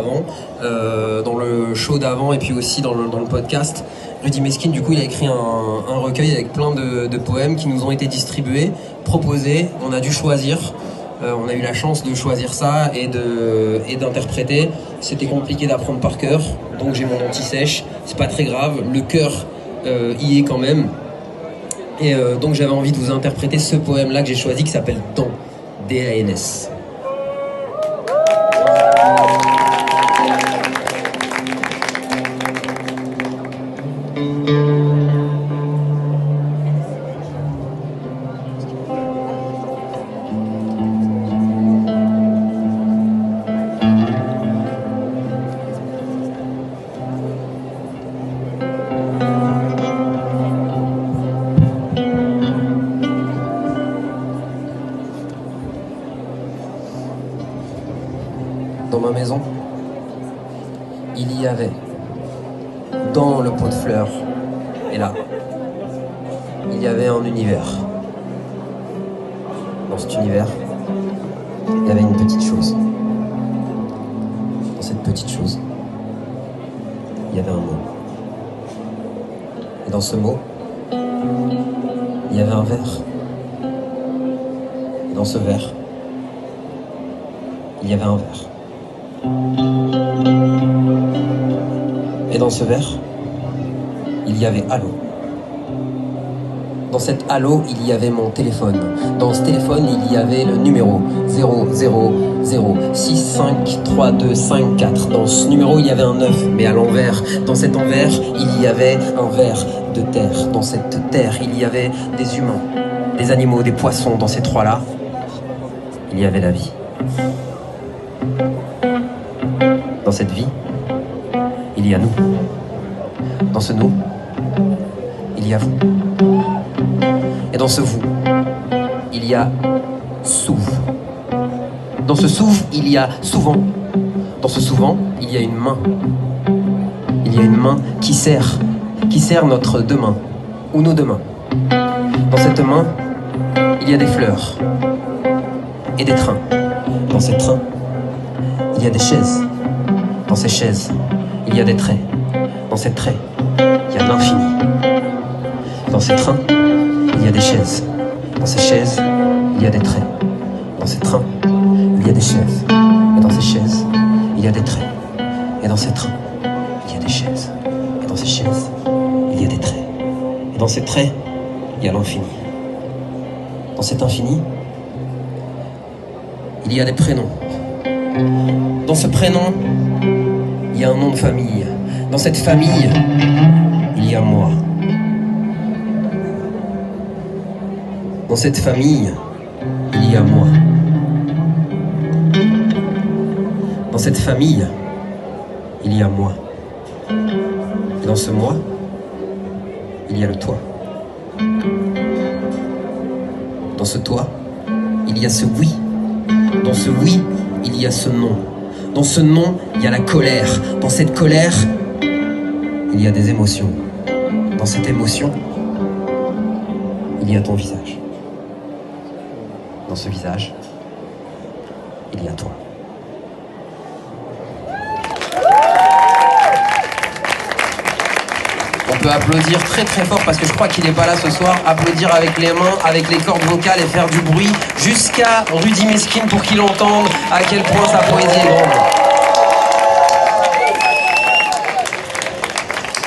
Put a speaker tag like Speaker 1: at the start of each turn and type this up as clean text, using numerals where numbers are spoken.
Speaker 1: avant, dans le show d'avant et puis aussi dans le podcast. Rudy Meskin, du coup, il a écrit un recueil avec plein de poèmes qui nous ont été distribués, proposés, on a dû choisir. On a eu la chance de choisir ça et d'interpréter. C'était compliqué d'apprendre par cœur, donc j'ai mon anti-sèche, c'est pas très grave, le cœur y est quand même. Et donc j'avais envie de vous interpréter ce poème-là que j'ai choisi qui s'appelle Dans, D-A-N-S. Dans ma maison, il y avait, dans le pot de fleurs, et là, il y avait un univers. Dans cet univers, il y avait une petite chose. Dans cette petite chose, il y avait un mot. Et dans ce mot, il y avait un verre. Et dans ce verre, il y avait un verre. Et dans ce verre, il y avait Allô. Dans cet Allô, il y avait mon téléphone. Dans ce téléphone, il y avait le numéro 000653254. Dans ce numéro, il y avait un 9, mais à l'envers. Dans cet envers, il y avait un verre de terre. Dans cette terre, il y avait des humains, des animaux, des poissons. Dans ces trois-là, il y avait la vie. Dans cette vie, il y a nous. Dans ce nous, il y a vous. Et dans ce vous, il y a souve. Dans ce souve, il y a souvent. Dans ce souvent, il y a une main. Il y a une main qui serre notre demain, ou nos demain. Dans cette main, il y a des fleurs et des trains. Dans ces trains, il y a des chaises. Dans ces chaises, il y a des traits. Dans ces traits, il y a l'infini. Dans ces trains, il y a des chaises. Dans ces chaises, il y a des traits. Dans ces trains, il y a des chaises. Et dans ces chaises, il y a des traits. Et dans ces trains, il y a des chaises. Et dans ces chaises, il y a des traits. Et dans ces traits, il y a l'infini. Dans cet infini, il y a des prénoms. Dans ce prénom, il y a un nom de famille. Dans cette famille, il y a moi. Dans cette famille, il y a moi. Dans cette famille, il y a moi. Et dans ce moi, il y a le toi. Dans ce toi, il y a ce oui. Dans ce oui, il y a ce non. Dans ce non, il y a la colère. Dans cette colère, il y a des émotions. Dans cette émotion, il y a ton visage. Dans ce visage, il y a toi. On peut applaudir très très fort parce que je crois qu'il n'est pas là ce soir. Applaudir avec les mains, avec les cordes vocales et faire du bruit jusqu'à Rudy Meskin pour qu'il entende à quel point sa poésie est grande.